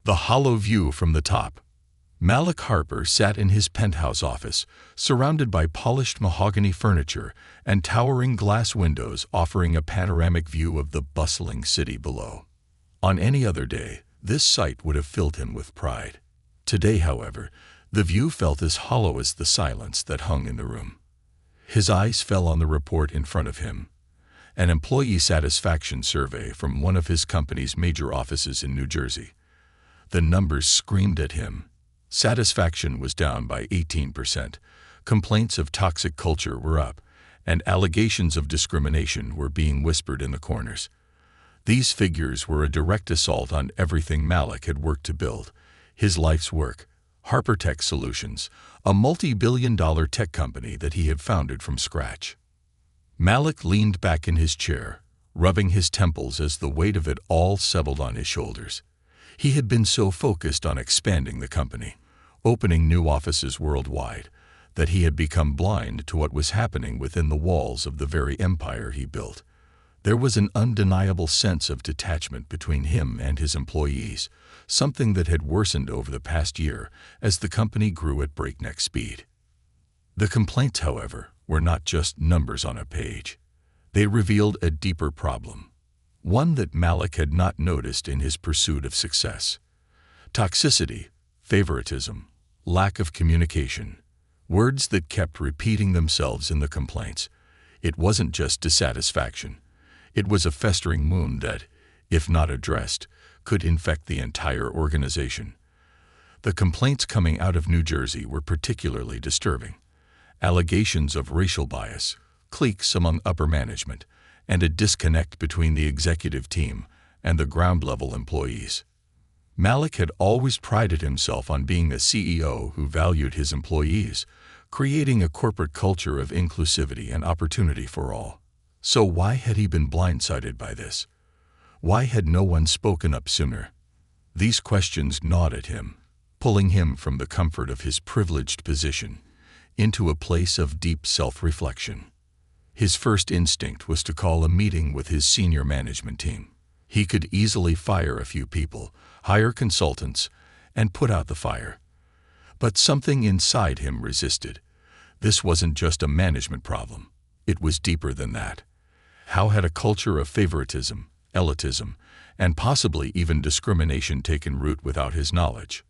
The hollow view from the top. Malik Harper sat in his penthouse office, surrounded by polished mahogany furniture and towering glass windows offering a panoramic view of the bustling city below. On any other day, this sight would have filled him with pride. Today, however, the view felt as hollow as the silence that hung in the room. His eyes fell on the report in front of him, an employee satisfaction survey from one of his company's major offices in New Jersey. The numbers screamed at him. Satisfaction was down by 18%, complaints of toxic culture were up, and allegations of discrimination were being whispered in the corners. These figures were a direct assault on everything Malik had worked to build, his life's work, Harper Tech Solutions, a multi-billion-dollar tech company that he had founded from scratch. Malik leaned back in his chair, rubbing his temples as the weight of it all settled on his shoulders. He had been so focused on expanding the company, opening new offices worldwide, that he had become blind to what was happening within the walls of the very empire he built. There was an undeniable sense of detachment between him and his employees, something that had worsened over the past year as the company grew at breakneck speed. The complaints, however, were not just numbers on a page. They revealed a deeper problem, one that Malik had not noticed in his pursuit of success. Toxicity, favoritism, lack of communication, words that kept repeating themselves in the complaints. It wasn't just dissatisfaction. It was a festering wound that, if not addressed, could infect the entire organization. The complaints coming out of New Jersey were particularly disturbing. Allegations of racial bias, cliques among upper management, and a disconnect between the executive team and the ground-level employees. Malik had always prided himself on being a CEO who valued his employees, creating a corporate culture of inclusivity and opportunity for all. So why had he been blindsided by this? Why had no one spoken up sooner? These questions gnawed at him, pulling him from the comfort of his privileged position into a place of deep self-reflection. His first instinct was to call a meeting with his senior management team. He could easily fire a few people, hire consultants, and put out the fire. But something inside him resisted. This wasn't just a management problem. It was deeper than that. How had a culture of favoritism, elitism, and possibly even discrimination taken root without his knowledge?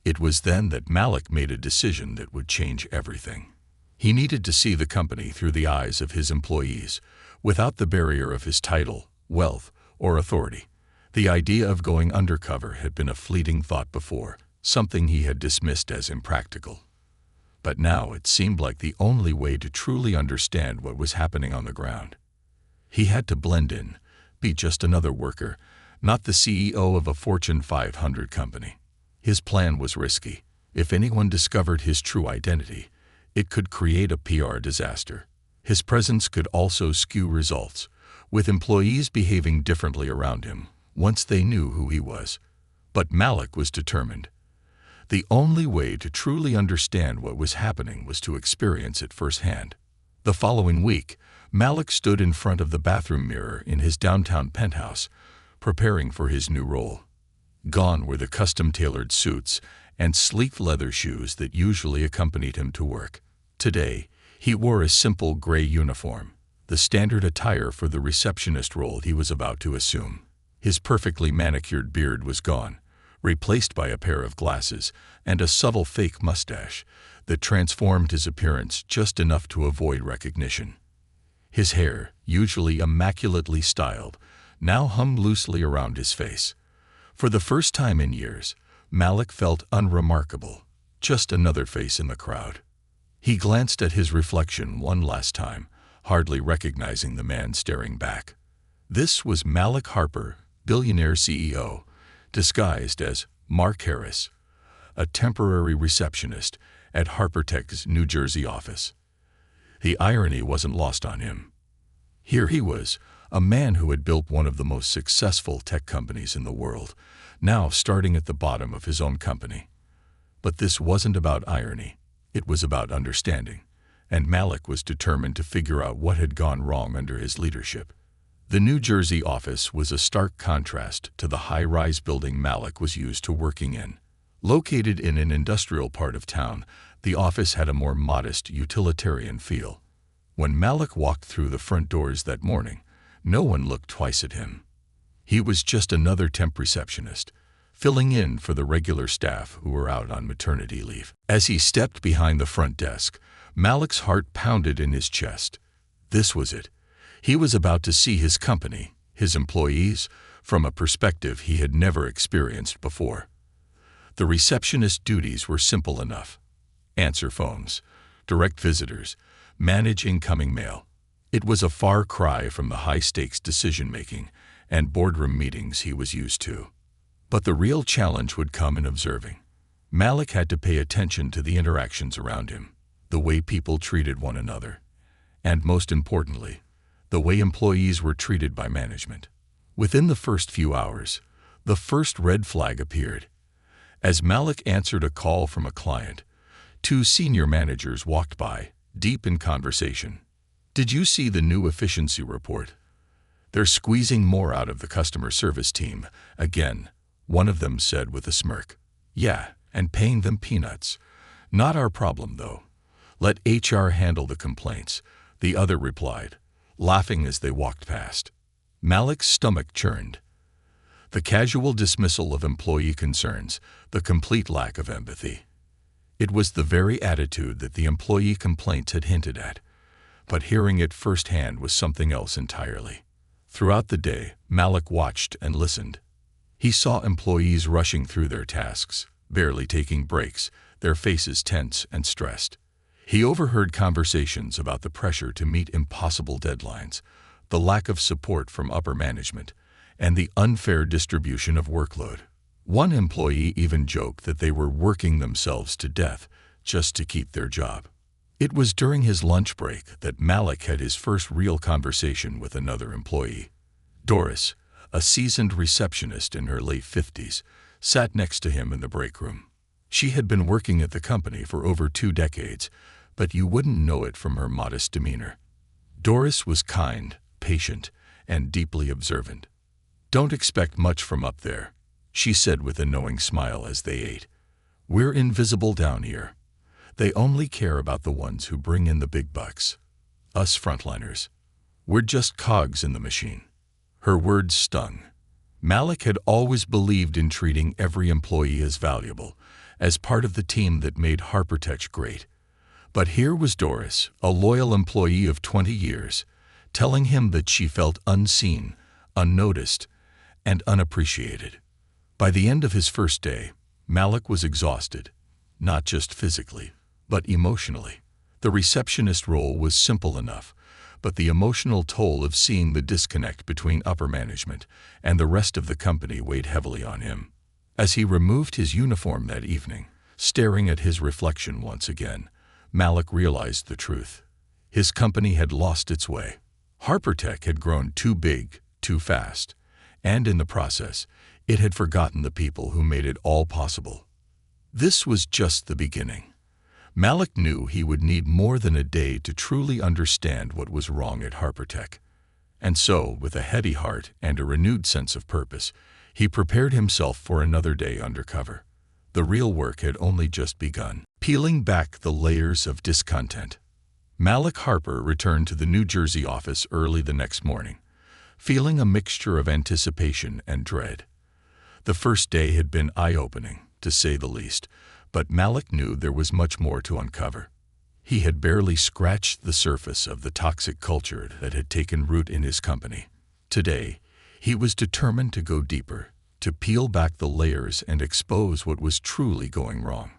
It was then that Malik made a decision that would change everything. He needed to see the company through the eyes of his employees, without the barrier of his title, wealth, or authority. The idea of going undercover had been a fleeting thought before, something he had dismissed as impractical. But now it seemed like the only way to truly understand what was happening on the ground. He had to blend in, be just another worker, not the CEO of a Fortune 500 company. His plan was risky. If anyone discovered his true identity, it could create a PR disaster. His presence could also skew results, with employees behaving differently around him once they knew who he was. But Malik was determined. The only way to truly understand what was happening was to experience it firsthand. The following week, Malik stood in front of the bathroom mirror in his downtown penthouse, preparing for his new role. Gone were the custom-tailored suits and sleek leather shoes that usually accompanied him to work. Today, he wore a simple gray uniform, the standard attire for the receptionist role he was about to assume. His perfectly manicured beard was gone, replaced by a pair of glasses and a subtle fake mustache that transformed his appearance just enough to avoid recognition. His hair, usually immaculately styled, now hung loosely around his face. For the first time in years, Malik felt unremarkable, just another face in the crowd. He glanced at his reflection one last time, hardly recognizing the man staring back. This was Malik Harper, billionaire CEO, disguised as Mark Harris, a temporary receptionist at Harper Tech's New Jersey office. The irony wasn't lost on him. Here he was, a man who had built one of the most successful tech companies in the world, now starting at the bottom of his own company. But this wasn't about irony. It was about understanding, and Malik was determined to figure out what had gone wrong under his leadership. The New Jersey office was a stark contrast to the high-rise building Malik was used to working in. Located in an industrial part of town, the office had a more modest, utilitarian feel. When Malik walked through the front doors that morning, no one looked twice at him. He was just another temp receptionist, filling in for the regular staff who were out on maternity leave. As he stepped behind the front desk, Malik's heart pounded in his chest. This was it. He was about to see his company, his employees, from a perspective he had never experienced before. The receptionist duties were simple enough. Answer phones, direct visitors, manage incoming mail. It was a far cry from the high-stakes decision-making and boardroom meetings he was used to. But the real challenge would come in observing. Malik had to pay attention to the interactions around him, the way people treated one another, and most importantly, the way employees were treated by management. Within the first few hours, the first red flag appeared. As Malik answered a call from a client, two senior managers walked by, deep in conversation. "Did you see the new efficiency report? They're squeezing more out of the customer service team, again," one of them said with a smirk. "Yeah, and paying them peanuts. Not our problem, though. Let HR handle the complaints," the other replied, laughing as they walked past. Malik's stomach churned. The casual dismissal of employee concerns, the complete lack of empathy. It was the very attitude that the employee complaints had hinted at, but hearing it firsthand was something else entirely. Throughout the day, Malik watched and listened. He saw employees rushing through their tasks, barely taking breaks, their faces tense and stressed. He overheard conversations about the pressure to meet impossible deadlines, the lack of support from upper management, and the unfair distribution of workload. One employee even joked that they were working themselves to death just to keep their job. It was during his lunch break that Malik had his first real conversation with another employee. Doris, a seasoned receptionist in her late 50s, sat next to him in the break room. She had been working at the company for over 2 decades, but you wouldn't know it from her modest demeanor. Doris was kind, patient, and deeply observant. "Don't expect much from up there," she said with a knowing smile as they ate. "We're invisible down here. They only care about the ones who bring in the big bucks. Us frontliners. We're just cogs in the machine." Her words stung. Malik had always believed in treating every employee as valuable, as part of the team that made Harpertech great. But here was Doris, a loyal employee of 20 years, telling him that she felt unseen, unnoticed, and unappreciated. By the end of his first day, Malik was exhausted, not just physically, but emotionally. The receptionist role was simple enough, but the emotional toll of seeing the disconnect between upper management and the rest of the company weighed heavily on him. As he removed his uniform that evening, staring at his reflection once again, Malik realized the truth. His company had lost its way. Harpertech had grown too big, too fast, and in the process, it had forgotten the people who made it all possible. This was just the beginning. Malik knew he would need more than a day to truly understand what was wrong at Harpertech. And so, with a heavy heart and a renewed sense of purpose, he prepared himself for another day undercover. The real work had only just begun. Peeling back the layers of discontent, Malik Harper returned to the New Jersey office early the next morning, feeling a mixture of anticipation and dread. The first day had been eye-opening, to say the least, but Malik knew there was much more to uncover. He had barely scratched the surface of the toxic culture that had taken root in his company. Today, he was determined to go deeper, to peel back the layers and expose what was truly going wrong.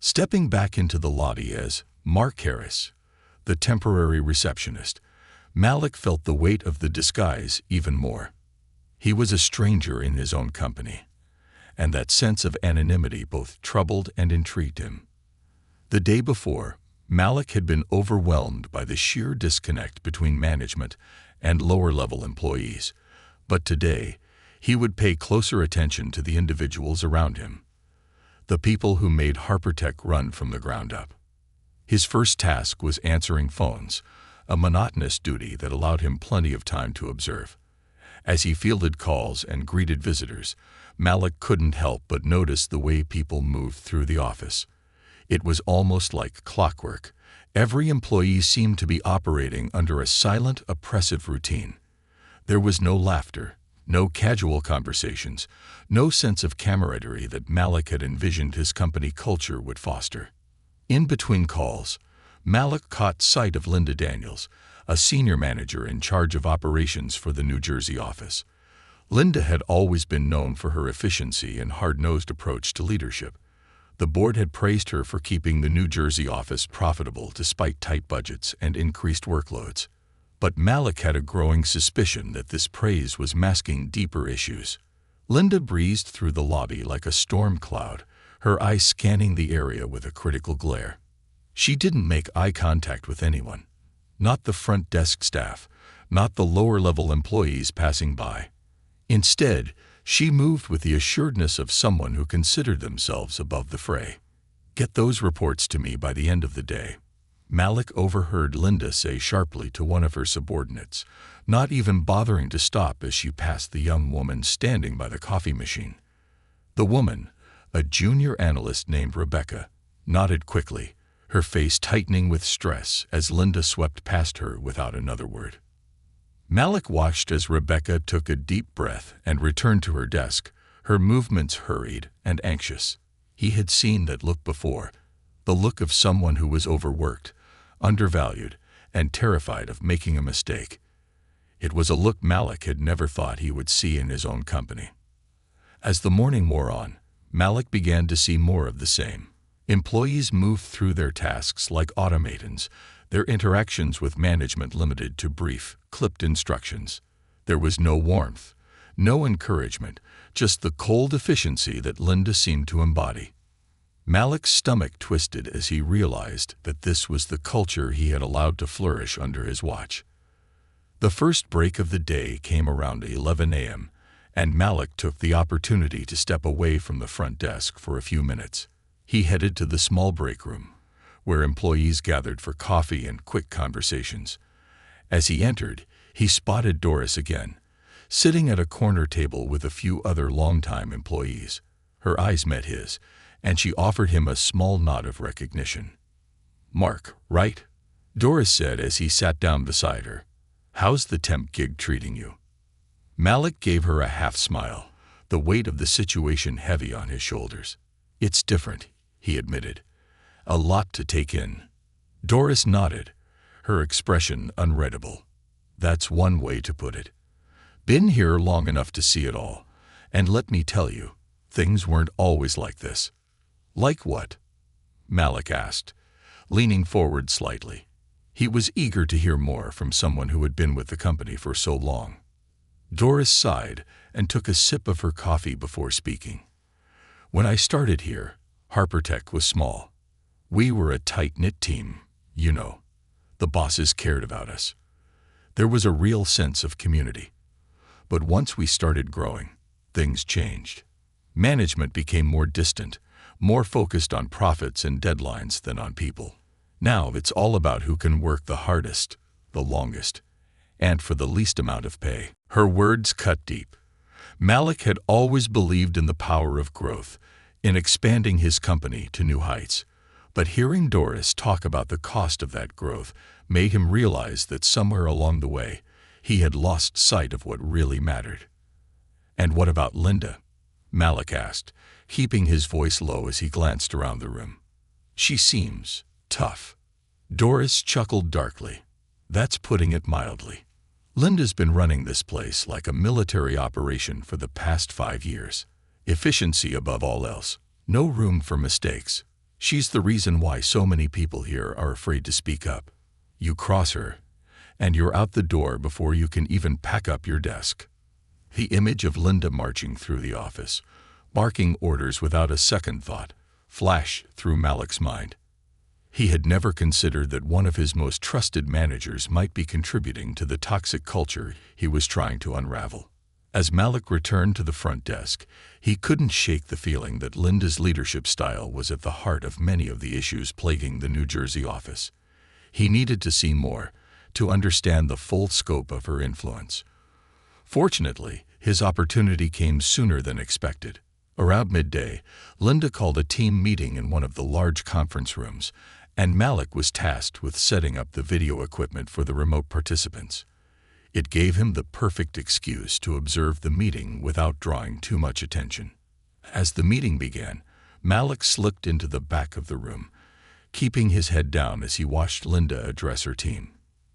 Stepping back into the lobby as Mark Harris, the temporary receptionist, Malik felt the weight of the disguise even more. He was a stranger in his own company, and that sense of anonymity both troubled and intrigued him. The day before, Malik had been overwhelmed by the sheer disconnect between management and lower-level employees, but today, he would pay closer attention to the individuals around him, the people who made Harpertech run from the ground up. His first task was answering phones, a monotonous duty that allowed him plenty of time to observe. As he fielded calls and greeted visitors, Malik couldn't help but notice the way people moved through the office. It was almost like clockwork. Every employee seemed to be operating under a silent, oppressive routine. There was no laughter, no casual conversations, no sense of camaraderie that Malik had envisioned his company culture would foster. In between calls, Malik caught sight of Linda Daniels, a senior manager in charge of operations for the New Jersey office. Linda had always been known for her efficiency and hard-nosed approach to leadership. The board had praised her for keeping the New Jersey office profitable despite tight budgets and increased workloads. But Malik had a growing suspicion that this praise was masking deeper issues. Linda breezed through the lobby like a storm cloud, her eyes scanning the area with a critical glare. She didn't make eye contact with anyone. Not the front desk staff, not the lower-level employees passing by. Instead, she moved with the assuredness of someone who considered themselves above the fray. "Get those reports to me by the end of the day," Malik overheard Linda say sharply to one of her subordinates, not even bothering to stop as she passed the young woman standing by the coffee machine. The woman, a junior analyst named Rebecca, nodded quickly, her face tightening with stress as Linda swept past her without another word. Malik watched as Rebecca took a deep breath and returned to her desk, her movements hurried and anxious. He had seen that look before, the look of someone who was overworked, undervalued, and terrified of making a mistake. It was a look Malik had never thought he would see in his own company. As the morning wore on, Malik began to see more of the same. Employees moved through their tasks like automatons, their interactions with management limited to brief, clipped instructions. There was no warmth, no encouragement, just the cold efficiency that Linda seemed to embody. Malik's stomach twisted as he realized that this was the culture he had allowed to flourish under his watch. The first break of the day came around 11 a.m., and Malik took the opportunity to step away from the front desk for a few minutes. He headed to the small break room, where employees gathered for coffee and quick conversations. As he entered, he spotted Doris again, sitting at a corner table with a few other longtime employees. Her eyes met his, and she offered him a small nod of recognition. "Mark, right?" Doris said as he sat down beside her. "How's the temp gig treating you?" Malik gave her a half-smile, the weight of the situation heavy on his shoulders. "It's different," he admitted. "A lot to take in." Doris nodded, her expression unreadable. "That's one way to put it. Been here long enough to see it all, and let me tell you, things weren't always like this." "Like what?" Malik asked, leaning forward slightly. He was eager to hear more from someone who had been with the company for so long. Doris sighed and took a sip of her coffee before speaking. "When I started here, Harpertech was small. We were a tight-knit team, you know. The bosses cared about us. There was a real sense of community. But once we started growing, things changed. Management became more distant, more focused on profits and deadlines than on people. Now it's all about who can work the hardest, the longest, and for the least amount of pay." Her words cut deep. Malik had always believed in the power of growth, in expanding his company to new heights. But hearing Doris talk about the cost of that growth made him realize that somewhere along the way, he had lost sight of what really mattered. "And what about Linda?" Malik asked, keeping his voice low as he glanced around the room. "She seems tough." Doris chuckled darkly. "That's putting it mildly. Linda's been running this place like a military operation for the past 5 years. Efficiency above all else. No room for mistakes. She's the reason why so many people here are afraid to speak up. You cross her, and you're out the door before you can even pack up your desk." The image of Linda marching through the office, barking orders without a second thought, flashed through Malik's mind. He had never considered that one of his most trusted managers might be contributing to the toxic culture he was trying to unravel. As Malik returned to the front desk, he couldn't shake the feeling that Linda's leadership style was at the heart of many of the issues plaguing the New Jersey office. He needed to see more, to understand the full scope of her influence. Fortunately, his opportunity came sooner than expected. Around midday, Linda called a team meeting in one of the large conference rooms, and Malik was tasked with setting up the video equipment for the remote participants. It gave him the perfect excuse to observe the meeting without drawing too much attention. As the meeting began, Malik slipped into the back of the room, keeping his head down as he watched Linda address her team.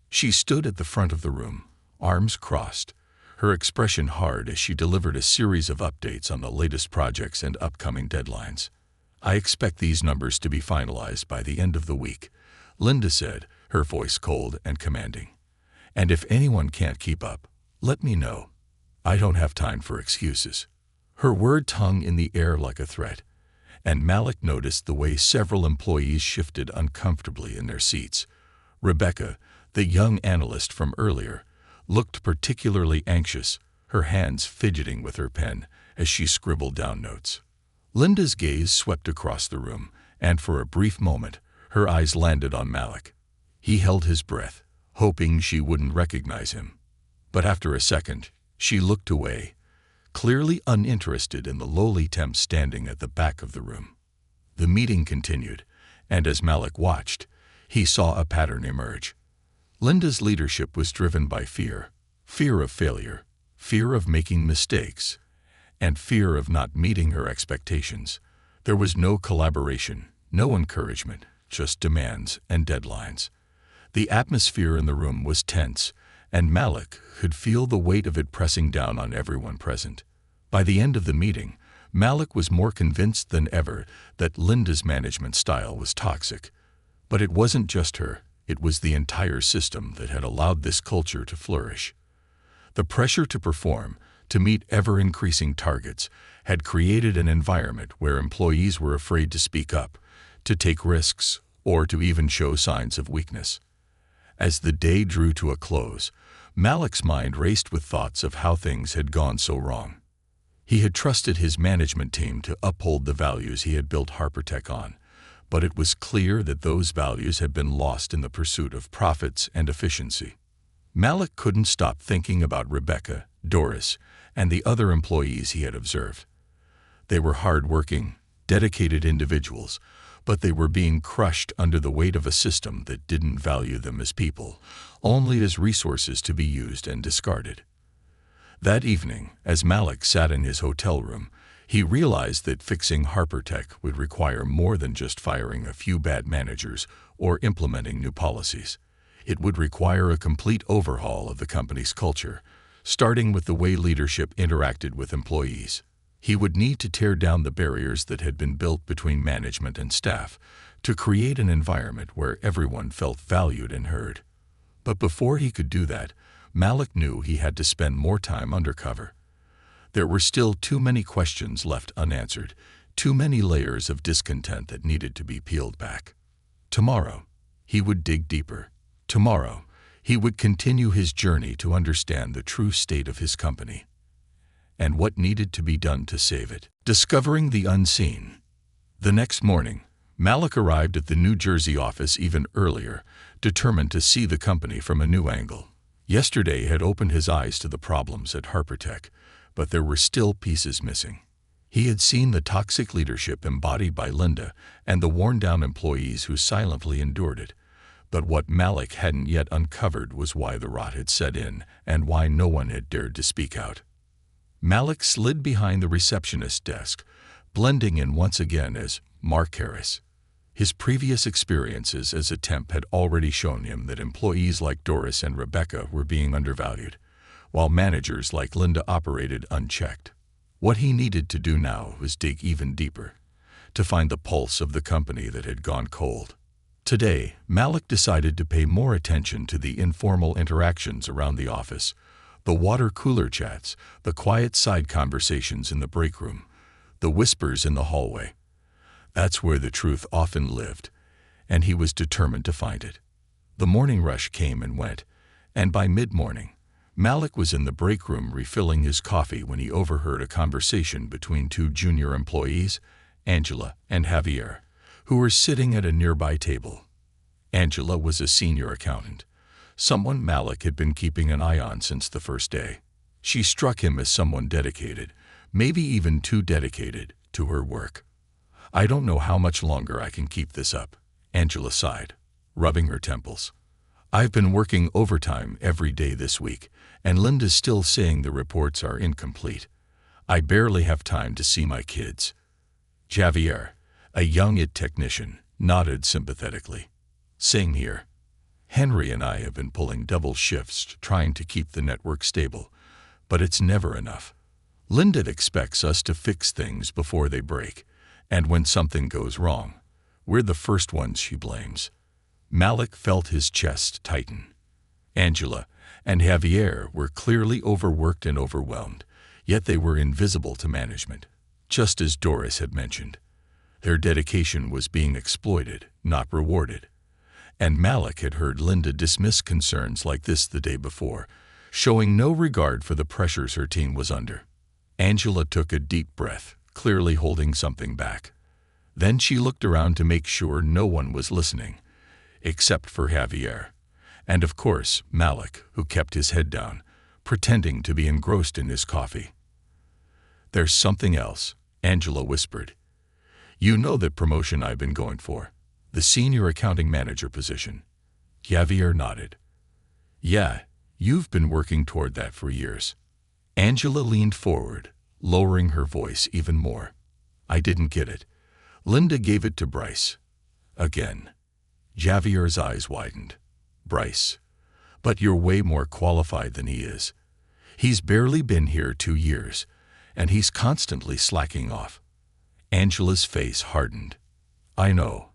She stood at the front of the room, arms crossed, her expression hard as she delivered a series of updates on the latest projects and upcoming deadlines. "I expect these numbers to be finalized by the end of the week," Linda said, her voice cold and commanding. "And if anyone can't keep up, let me know. I don't have time for excuses." Her word hung in the air like a threat, and Malik noticed the way several employees shifted uncomfortably in their seats. Rebecca, the young analyst from earlier, looked particularly anxious, her hands fidgeting with her pen as she scribbled down notes. Linda's gaze swept across the room, and for a brief moment, her eyes landed on Malik. He held his breath, hoping she wouldn't recognize him. But after a second, she looked away, clearly uninterested in the lowly temp standing at the back of the room. The meeting continued, and as Malik watched, he saw a pattern emerge. Linda's leadership was driven by fear of failure, fear of making mistakes, and fear of not meeting her expectations. There was no collaboration, no encouragement, just demands and deadlines. The atmosphere in the room was tense, and Malik could feel the weight of it pressing down on everyone present. By the end of the meeting, Malik was more convinced than ever that Linda's management style was toxic. But it wasn't just her. It was the entire system that had allowed this culture to flourish. The pressure to perform, to meet ever-increasing targets, had created an environment where employees were afraid to speak up, to take risks, or to even show signs of weakness. As the day drew to a close, Malik's mind raced with thoughts of how things had gone so wrong. He had trusted his management team to uphold the values he had built HarperTech on, but it was clear that those values had been lost in the pursuit of profits and efficiency. Malik couldn't stop thinking about Rebecca, Doris, and the other employees he had observed. They were hard-working, dedicated individuals, but they were being crushed under the weight of a system that didn't value them as people, only as resources to be used and discarded. That evening, as Malik sat in his hotel room, he realized that fixing HarperTech would require more than just firing a few bad managers or implementing new policies. It would require a complete overhaul of the company's culture, starting with the way leadership interacted with employees. He would need to tear down the barriers that had been built between management and staff to create an environment where everyone felt valued and heard. But before he could do that, Malik knew he had to spend more time undercover. There were still too many questions left unanswered, too many layers of discontent that needed to be peeled back. Tomorrow, he would dig deeper. Tomorrow, he would continue his journey to understand the true state of his company and what needed to be done to save it. Discovering the unseen. The next morning, Malik arrived at the New Jersey office even earlier, determined to see the company from a new angle. Yesterday had opened his eyes to the problems at HarperTech, but there were still pieces missing. He had seen the toxic leadership embodied by Linda and the worn-down employees who silently endured it. But what Malik hadn't yet uncovered was why the rot had set in and why no one had dared to speak out. Malik slid behind the receptionist's desk, blending in once again as Mark Harris. His previous experiences as a temp had already shown him that employees like Doris and Rebecca were being undervalued, while managers like Linda operated unchecked. What he needed to do now was dig even deeper, to find the pulse of the company that had gone cold. Today, Malik decided to pay more attention to the informal interactions around the office, the water cooler chats, the quiet side conversations in the break room, the whispers in the hallway. That's where the truth often lived, and he was determined to find it. The morning rush came and went, and by mid-morning, Malik was in the break room refilling his coffee when he overheard a conversation between two junior employees, Angela and Javier, who were sitting at a nearby table. Angela was a senior accountant, someone Malik had been keeping an eye on since the first day. She struck him as someone dedicated, maybe even too dedicated, to her work. "I don't know how much longer I can keep this up," Angela sighed, rubbing her temples. "I've been working overtime every day this week, and Linda's still saying the reports are incomplete. I barely have time to see my kids." Javier, a young IT technician, nodded sympathetically. "Same here. Henry and I have been pulling double shifts trying to keep the network stable, but it's never enough. Linda expects us to fix things before they break, and when something goes wrong, we're the first ones she blames." Malik felt his chest tighten. Angela and Javier were clearly overworked and overwhelmed, yet they were invisible to management. Just as Doris had mentioned, their dedication was being exploited, not rewarded. And Malik had heard Linda dismiss concerns like this the day before, showing no regard for the pressures her team was under. Angela took a deep breath, clearly holding something back. Then she looked around to make sure no one was listening, except for Javier, and of course Malik, who kept his head down, pretending to be engrossed in his coffee. "There's something else," Angela whispered. "You know that promotion I've been going for, the senior accounting manager position?" Javier nodded. "Yeah, you've been working toward that for years." Angela leaned forward, lowering her voice even more. "I didn't get it. Linda gave it to Bryce." Again. Javier's eyes widened. "Bryce? But you're way more qualified than he is. He's barely been here 2 years, and he's constantly slacking off." Angela's face hardened. "I know,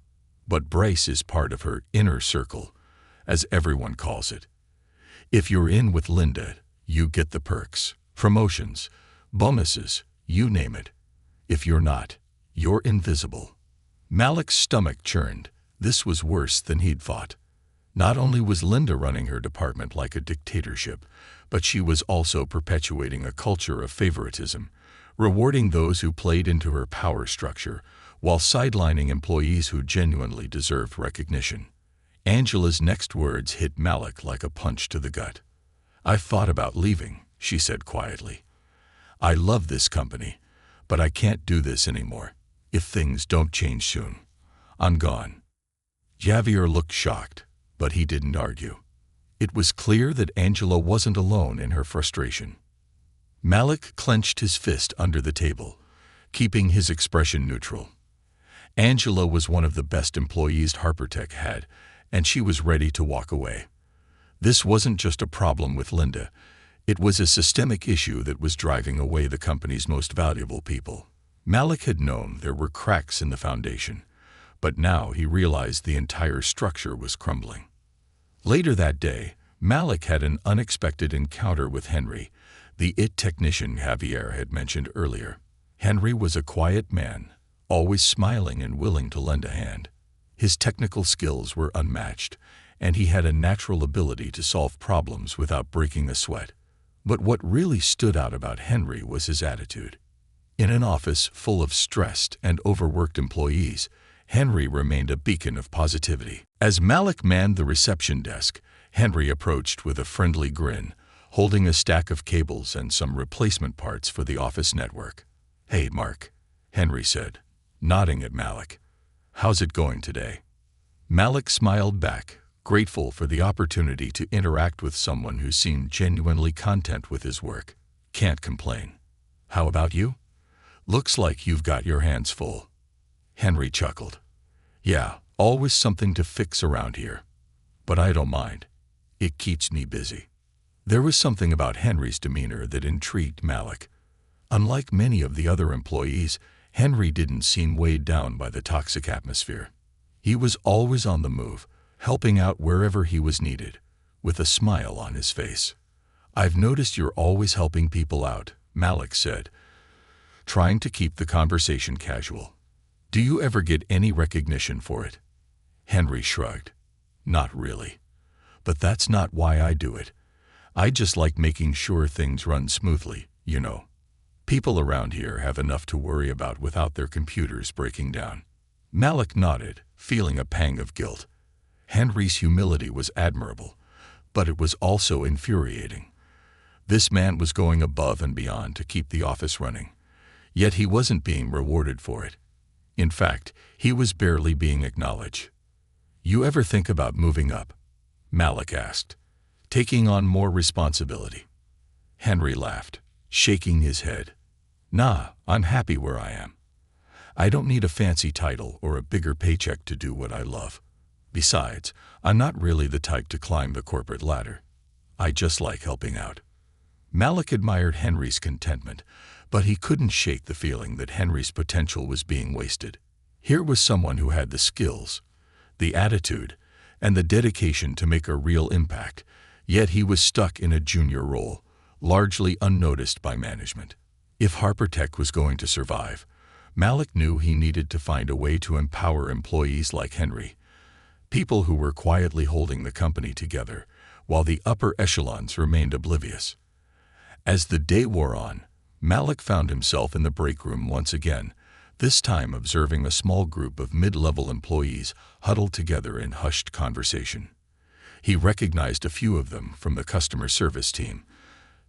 but Bryce is part of her inner circle, as everyone calls it. If you're in with Linda, you get the perks, promotions, bonuses, you name it. If you're not, you're invisible." Malik's stomach churned. This was worse than he'd thought. Not only was Linda running her department like a dictatorship, but she was also perpetuating a culture of favoritism, rewarding those who played into her power structure, while sidelining employees who genuinely deserved recognition. Angela's next words hit Malik like a punch to the gut. "I've thought about leaving," she said quietly. "I love this company, but I can't do this anymore. If things don't change soon, I'm gone." Javier looked shocked, but he didn't argue. It was clear that Angela wasn't alone in her frustration. Malik clenched his fist under the table, keeping his expression neutral. Angela was one of the best employees Harpertech had, and she was ready to walk away. This wasn't just a problem with Linda. It was a systemic issue that was driving away the company's most valuable people. Malik had known there were cracks in the foundation, but now he realized the entire structure was crumbling. Later that day, Malik had an unexpected encounter with Henry, the IT technician Javier had mentioned earlier. Henry was a quiet man, always smiling and willing to lend a hand. His technical skills were unmatched, and he had a natural ability to solve problems without breaking a sweat. But what really stood out about Henry was his attitude. In an office full of stressed and overworked employees, Henry remained a beacon of positivity. As Malik manned the reception desk, Henry approached with a friendly grin, holding a stack of cables and some replacement parts for the office network. "Hey, Mark," Henry said, nodding at Malik. "How's it going today?" Malik smiled back, grateful for the opportunity to interact with someone who seemed genuinely content with his work. "Can't complain. How about you? Looks like you've got your hands full." Henry chuckled. "Yeah, always something to fix around here. But I don't mind. It keeps me busy." There was something about Henry's demeanor that intrigued Malik. Unlike many of the other employees, Henry didn't seem weighed down by the toxic atmosphere. He was always on the move, helping out wherever he was needed, with a smile on his face. "I've noticed you're always helping people out," Malik said, trying to keep the conversation casual. "Do you ever get any recognition for it?" Henry shrugged. "Not really. But that's not why I do it. I just like making sure things run smoothly, you know. People around here have enough to worry about without their computers breaking down." Malik nodded, feeling a pang of guilt. Henry's humility was admirable, But it was also infuriating. This man was going above and beyond to keep the office running, yet he wasn't being rewarded for it. In fact, he was barely being acknowledged. "You ever think about moving up?" Malik asked, "taking on more responsibility?" Henry laughed, shaking his head. "Nah, I'm happy where I am. I don't need a fancy title or a bigger paycheck to do what I love. Besides, I'm not really the type to climb the corporate ladder. I just like helping out." Malik admired Henry's contentment, but he couldn't shake the feeling that Henry's potential was being wasted. Here was someone who had the skills, the attitude, and the dedication to make a real impact, yet he was stuck in a junior role, largely unnoticed by management. If HarperTech was going to survive, Malik knew he needed to find a way to empower employees like Henry, people who were quietly holding the company together, while the upper echelons remained oblivious. As the day wore on, Malik found himself in the break room once again, this time observing a small group of mid-level employees huddled together in hushed conversation. He recognized a few of them from the customer service team,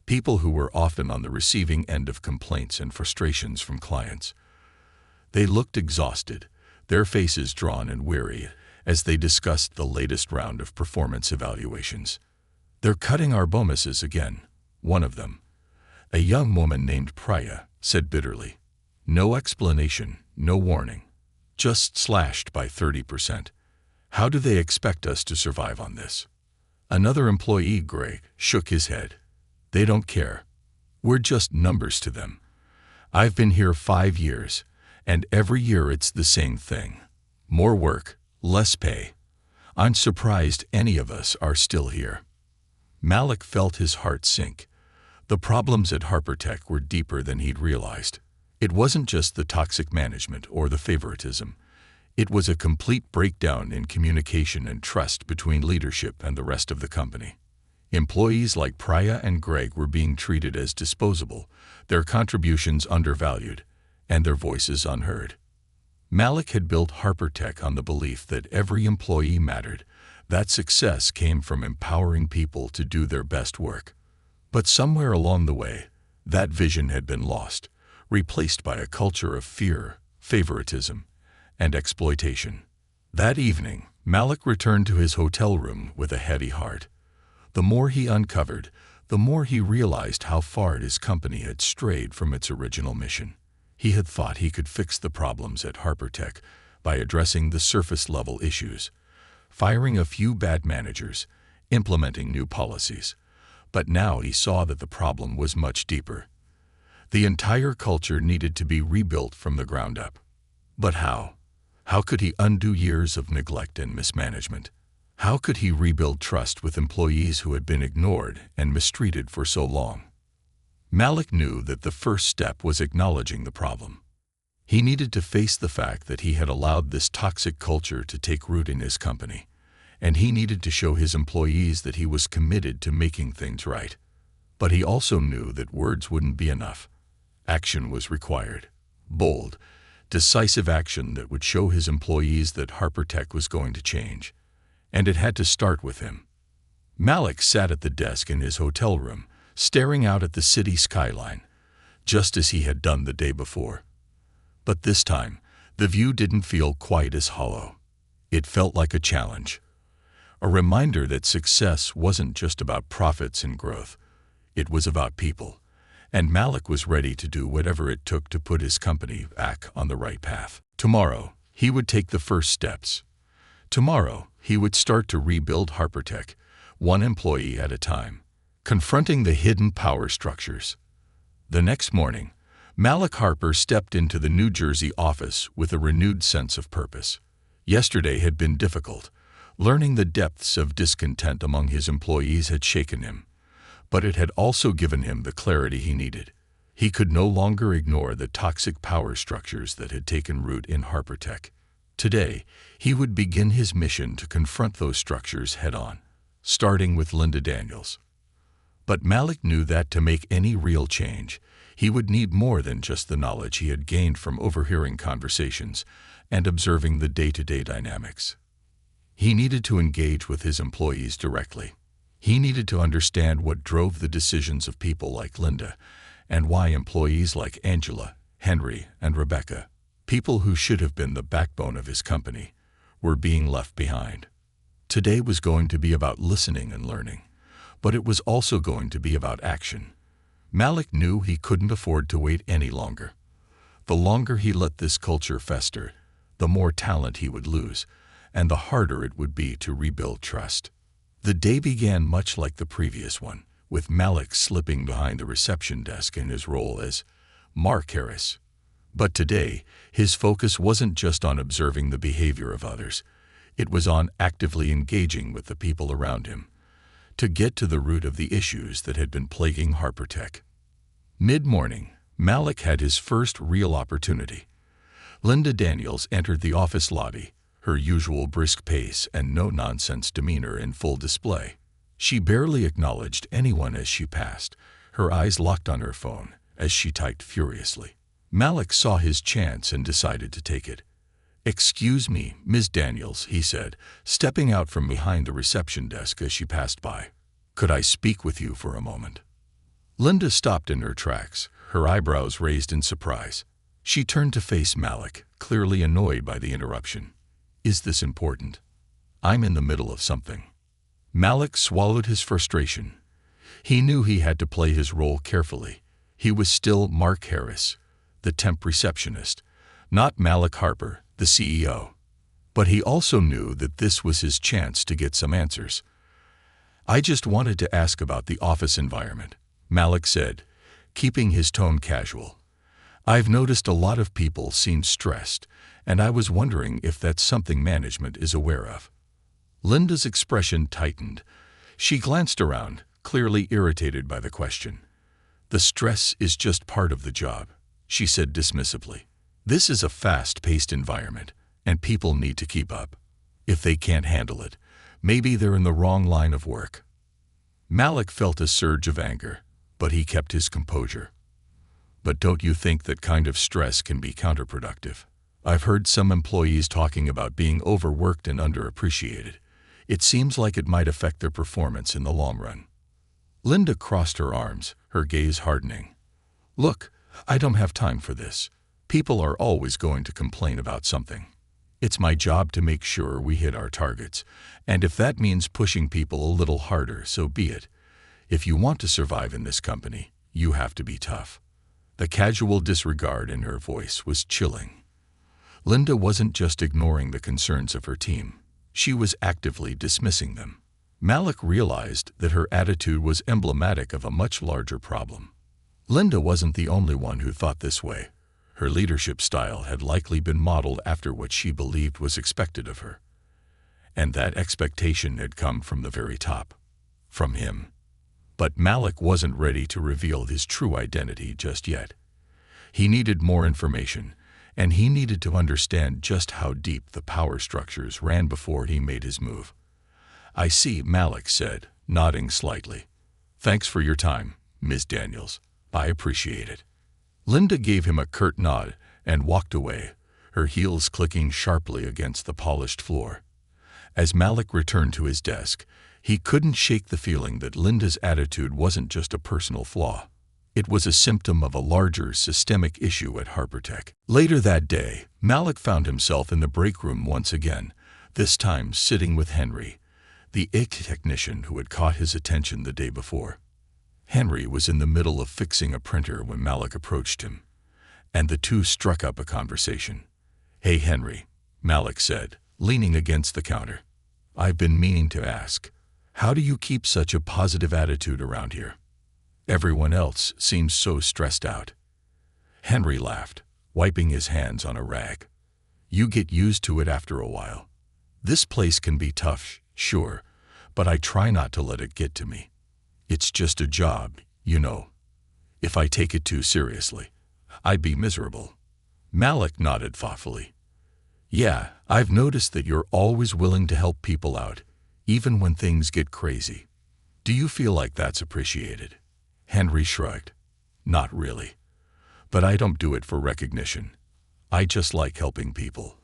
people who were often on the receiving end of complaints and frustrations from clients. They looked exhausted, their faces drawn and weary, as they discussed the latest round of performance evaluations. "They're cutting our bonuses again," one of them, a young woman named Priya, said bitterly. "No explanation, no warning. Just slashed by 30%. How do they expect us to survive on this?" Another employee, Greg, shook his head. "They don't care. We're just numbers to them. I've been here 5 years, and every year it's the same thing. More work, less pay. I'm surprised any of us are still here." Malik felt his heart sink. The problems at HarperTech were deeper than he'd realized. It wasn't just the toxic management or the favoritism. It was a complete breakdown in communication and trust between leadership and the rest of the company. Employees like Priya and Greg were being treated as disposable, their contributions undervalued, and their voices unheard. Malik had built HarperTech on the belief that every employee mattered, that success came from empowering people to do their best work. But somewhere along the way, that vision had been lost, replaced by a culture of fear, favoritism, and exploitation. That evening, Malik returned to his hotel room with a heavy heart. The more he uncovered, the more he realized how far his company had strayed from its original mission. He had thought he could fix the problems at HarperTech by addressing the surface-level issues, firing a few bad managers, implementing new policies. But now he saw that the problem was much deeper. The entire culture needed to be rebuilt from the ground up. But how? How could he undo years of neglect and mismanagement? How could he rebuild trust with employees who had been ignored and mistreated for so long? Malik knew that the first step was acknowledging the problem. He needed to face the fact that he had allowed this toxic culture to take root in his company, and he needed to show his employees that he was committed to making things right. But he also knew that words wouldn't be enough. Action was required. Bold, decisive action that would show his employees that HarperTech was going to change. And it had to start with him. Malik sat at the desk in his hotel room, staring out at the city skyline, just as he had done the day before. But this time, the view didn't feel quite as hollow. It felt like a challenge. A reminder that success wasn't just about profits and growth. It was about people. And Malik was ready to do whatever it took to put his company back on the right path. Tomorrow, he would take the first steps. Tomorrow, he would start to rebuild HarperTech, one employee at a time, confronting the hidden power structures. The next morning, Malik Harper stepped into the New Jersey office with a renewed sense of purpose. Yesterday had been difficult. Learning the depths of discontent among his employees had shaken him, but it had also given him the clarity he needed. He could no longer ignore the toxic power structures that had taken root in HarperTech. Today, he would begin his mission to confront those structures head-on, starting with Linda Daniels. But Malik knew that to make any real change, he would need more than just the knowledge he had gained from overhearing conversations and observing the day-to-day dynamics. He needed to engage with his employees directly. He needed to understand what drove the decisions of people like Linda and why employees like Angela, Henry, and Rebecca, people who should have been the backbone of his company, were being left behind. Today was going to be about listening and learning, but it was also going to be about action. Malik knew he couldn't afford to wait any longer. The longer he let this culture fester, the more talent he would lose, and the harder it would be to rebuild trust. The day began much like the previous one, with Malik slipping behind the reception desk in his role as Mark Harris. But today, his focus wasn't just on observing the behavior of others. It was on actively engaging with the people around him, to get to the root of the issues that had been plaguing HarperTech. Mid-morning, Malik had his first real opportunity. Linda Daniels entered the office lobby, her usual brisk pace and no-nonsense demeanor in full display. She barely acknowledged anyone as she passed, her eyes locked on her phone as she typed furiously. Malik saw his chance and decided to take it. "Excuse me, Ms. Daniels," he said, stepping out from behind the reception desk as she passed by. "Could I speak with you for a moment?" Linda stopped in her tracks, her eyebrows raised in surprise. She turned to face Malik, clearly annoyed by the interruption. "Is this important? I'm in the middle of something." Malik swallowed his frustration. He knew he had to play his role carefully. He was still Mark Harris, the temp receptionist, not Malik Harper, the CEO. But he also knew that this was his chance to get some answers. "I just wanted to ask about the office environment," Malik said, keeping his tone casual. "I've noticed a lot of people seem stressed, and I was wondering if that's something management is aware of." Linda's expression tightened. She glanced around, clearly irritated by the question. "The stress is just part of the job," she said dismissively. "This is a fast-paced environment, and people need to keep up. If they can't handle it, maybe they're in the wrong line of work." Malik felt a surge of anger, but he kept his composure. "But don't you think that kind of stress can be counterproductive? I've heard some employees talking about being overworked and underappreciated. It seems like it might affect their performance in the long run." Linda crossed her arms, her gaze hardening. "Look, I don't have time for this. People are always going to complain about something. It's my job to make sure we hit our targets, and if that means pushing people a little harder, so be it. If you want to survive in this company, you have to be tough." The casual disregard in her voice was chilling. Linda wasn't just ignoring the concerns of her team. She was actively dismissing them. Malik realized that her attitude was emblematic of a much larger problem. Linda wasn't the only one who thought this way. Her leadership style had likely been modeled after what she believed was expected of her. And that expectation had come from the very top. From him. But Malik wasn't ready to reveal his true identity just yet. He needed more information, and he needed to understand just how deep the power structures ran before he made his move. "I see," Malik said, nodding slightly. "Thanks for your time, Ms. Daniels. I appreciate it." Linda gave him a curt nod and walked away, her heels clicking sharply against the polished floor. As Malik returned to his desk, he couldn't shake the feeling that Linda's attitude wasn't just a personal flaw. It was a symptom of a larger systemic issue at HarperTech. Later that day, Malik found himself in the break room once again, this time sitting with Henry, the IT technician who had caught his attention the day before. Henry was in the middle of fixing a printer when Malik approached him, and the two struck up a conversation. "Hey, Henry," Malik said, leaning against the counter. "I've been meaning to ask, how do you keep such a positive attitude around here? Everyone else seems so stressed out." Henry laughed, wiping his hands on a rag. "You get used to it after a while. This place can be tough, sure, but I try not to let it get to me. It's just a job, you know. If I take it too seriously, I'd be miserable." Malik nodded thoughtfully. "Yeah, I've noticed that you're always willing to help people out, even when things get crazy. Do you feel like that's appreciated?" Henry shrugged. "Not really. But I don't do it for recognition. I just like helping people.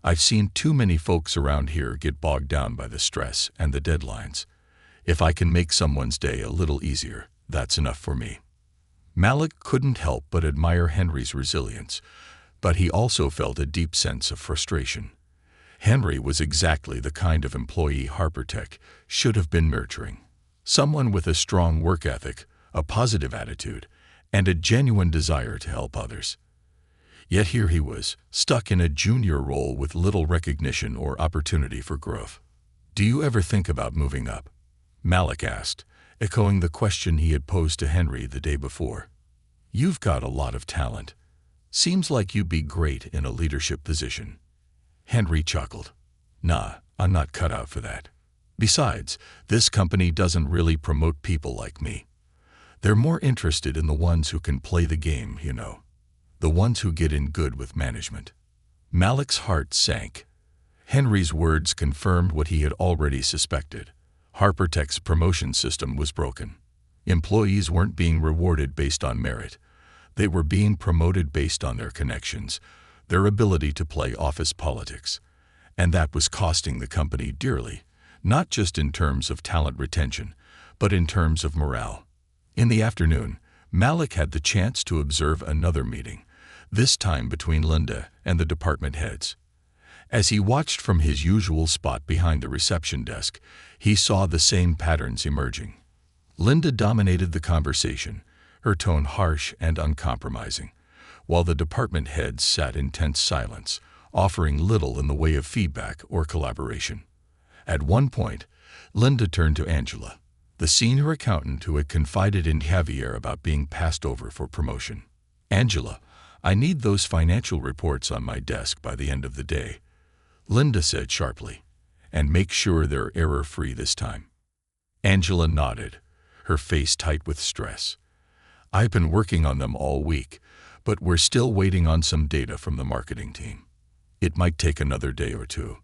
I've seen too many folks around here get bogged down by the stress and the deadlines. If I can make someone's day a little easier, that's enough for me. Malik couldn't help but admire Henry's resilience, but he also felt a deep sense of frustration. Henry was exactly the kind of employee HarperTech should have been nurturing. Someone with a strong work ethic, a positive attitude, and a genuine desire to help others. Yet here he was, stuck in a junior role with little recognition or opportunity for growth. "Do you ever think about moving up?" Malik asked, echoing the question he had posed to Henry the day before. "You've got a lot of talent. Seems like you'd be great in a leadership position." Henry chuckled. "Nah, I'm not cut out for that. Besides, this company doesn't really promote people like me. They're more interested in the ones who can play the game, you know. The ones who get in good with management." Malik's heart sank. Henry's words confirmed what he had already suspected. HarperTech's promotion system was broken. Employees weren't being rewarded based on merit. They were being promoted based on their connections, their ability to play office politics. And that was costing the company dearly, not just in terms of talent retention, but in terms of morale. In the afternoon, Malik had the chance to observe another meeting, this time between Linda and the department heads. As he watched from his usual spot behind the reception desk, he saw the same patterns emerging. Linda dominated the conversation, her tone harsh and uncompromising, while the department heads sat in tense silence, offering little in the way of feedback or collaboration. At one point, Linda turned to Angela, the senior accountant who had confided in Javier about being passed over for promotion. "Angela, I need those financial reports on my desk by the end of the day," Linda said sharply, "and make sure they're error-free this time." Angela nodded, her face tight with stress. "I've been working on them all week, but we're still waiting on some data from the marketing team. It might take another day or two."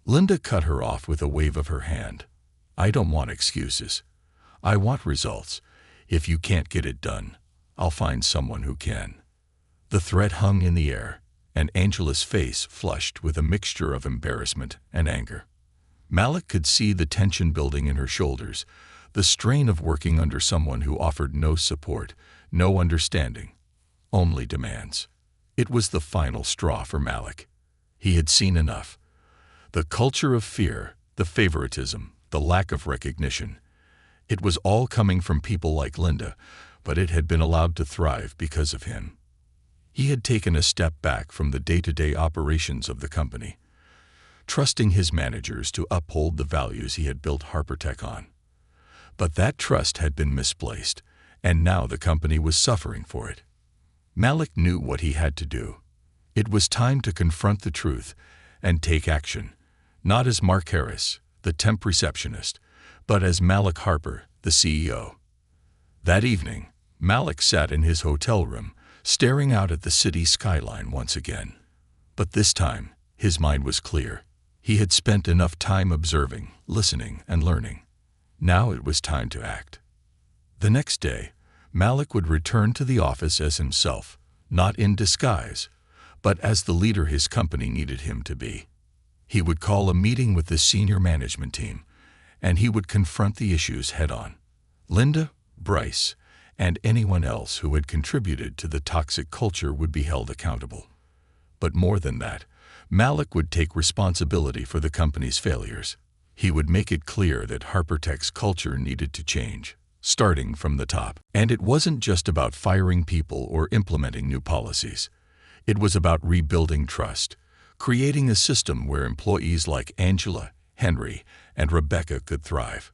Linda cut her off with a wave of her hand. "I don't want excuses. I want results. If you can't get it done, I'll find someone who can." The threat hung in the air, and Angela's face flushed with a mixture of embarrassment and anger. Malik could see the tension building in her shoulders, the strain of working under someone who offered no support, no understanding, only demands. It was the final straw for Malik. He had seen enough. The culture of fear, the favoritism, the lack of recognition. It was all coming from people like Linda, but it had been allowed to thrive because of him. He had taken a step back from the day-to-day operations of the company, trusting his managers to uphold the values he had built HarperTech on. But that trust had been misplaced, and now the company was suffering for it. Malik knew what he had to do. It was time to confront the truth and take action, not as Mark Harris, the temp receptionist, but as Malik Harper, the CEO. That evening, Malik sat in his hotel room, staring out at the city skyline once again. But this time, his mind was clear. He had spent enough time observing, listening, and learning. Now it was time to act. The next day, Malik would return to the office as himself, not in disguise, but as the leader his company needed him to be. He would call a meeting with the senior management team, and he would confront the issues head-on. Linda, Bryce, and anyone else who had contributed to the toxic culture would be held accountable. But more than that, Malik would take responsibility for the company's failures. He would make it clear that HarperTech's culture needed to change, starting from the top. And it wasn't just about firing people or implementing new policies. It was about rebuilding trust, creating a system where employees like Angela, Henry, and Rebecca could thrive.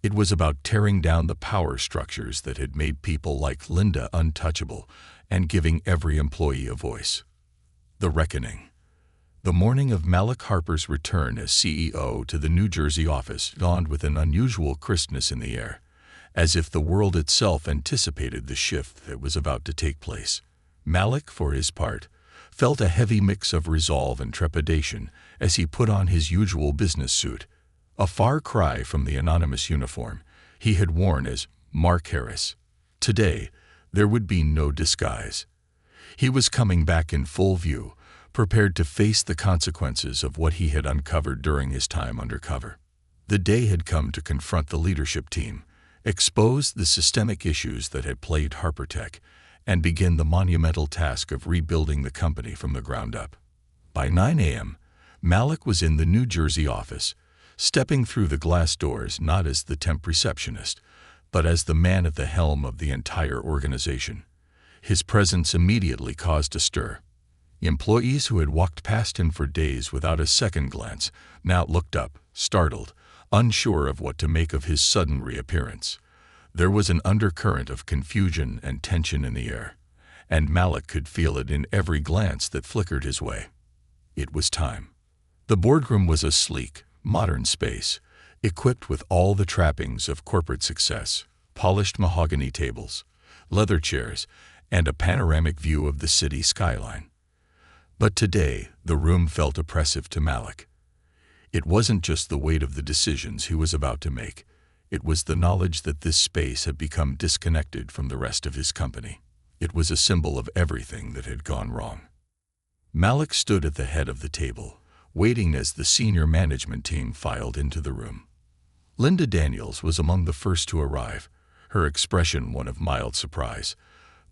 It was about tearing down the power structures that had made people like Linda untouchable and giving every employee a voice. The reckoning. The morning of Malik Harper's return as CEO to the New Jersey office dawned with an unusual crispness in the air, as if the world itself anticipated the shift that was about to take place. Malik, for his part, felt a heavy mix of resolve and trepidation as he put on his usual business suit, a far cry from the anonymous uniform he had worn as Mark Harris. Today, there would be no disguise. He was coming back in full view, prepared to face the consequences of what he had uncovered during his time undercover. The day had come to confront the leadership team, expose the systemic issues that had plagued HarperTech, and begin the monumental task of rebuilding the company from the ground up. By 9 a.m., Malik was in the New Jersey office, stepping through the glass doors not as the temp receptionist, but as the man at the helm of the entire organization. His presence immediately caused a stir. Employees who had walked past him for days without a second glance now looked up, startled, unsure of what to make of his sudden reappearance. There was an undercurrent of confusion and tension in the air, and Malik could feel it in every glance that flickered his way. It was time. The boardroom was a sleek, modern space, equipped with all the trappings of corporate success: polished mahogany tables, leather chairs, and a panoramic view of the city skyline. But today, the room felt oppressive to Malik. It wasn't just the weight of the decisions he was about to make. It was the knowledge that this space had become disconnected from the rest of his company. It was a symbol of everything that had gone wrong. Malik stood at the head of the table, waiting as the senior management team filed into the room. Linda Daniels was among the first to arrive, her expression one of mild surprise,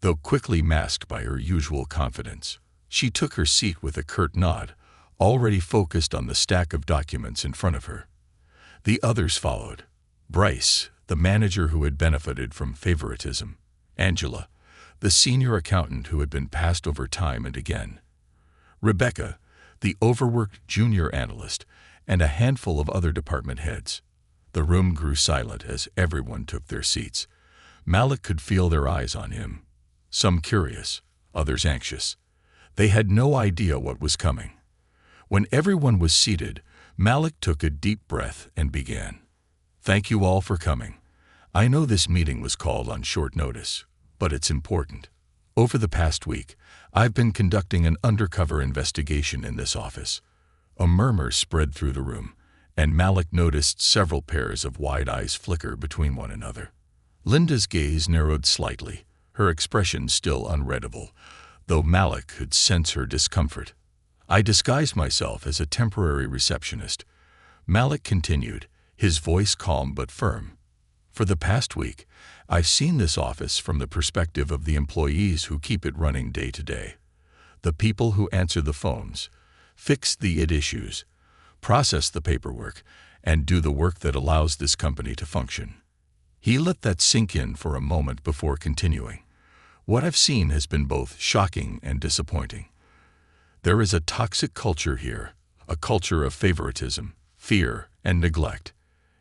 though quickly masked by her usual confidence. She took her seat with a curt nod, already focused on the stack of documents in front of her. The others followed: Bryce, the manager who had benefited from favoritism; Angela, the senior accountant who had been passed over time and again; Rebecca, the overworked junior analyst; and a handful of other department heads. The room grew silent as everyone took their seats. Malik could feel their eyes on him, some curious, others anxious. They had no idea what was coming. When everyone was seated, Malik took a deep breath and began. "Thank you all for coming. I know this meeting was called on short notice, but it's important. Over the past week, I've been conducting an undercover investigation in this office." A murmur spread through the room, and Malik noticed several pairs of wide eyes flicker between one another. Linda's gaze narrowed slightly, her expression still unreadable, though Malik could sense her discomfort. "I disguised myself as a temporary receptionist," Malik continued, his voice calm but firm. "For the past week, I've seen this office from the perspective of the employees who keep it running day to day. The people who answer the phones, fix the issues, process the paperwork, and do the work that allows this company to function." He let that sink in for a moment before continuing. "What I've seen has been both shocking and disappointing. There is a toxic culture here, a culture of favoritism, fear, and neglect.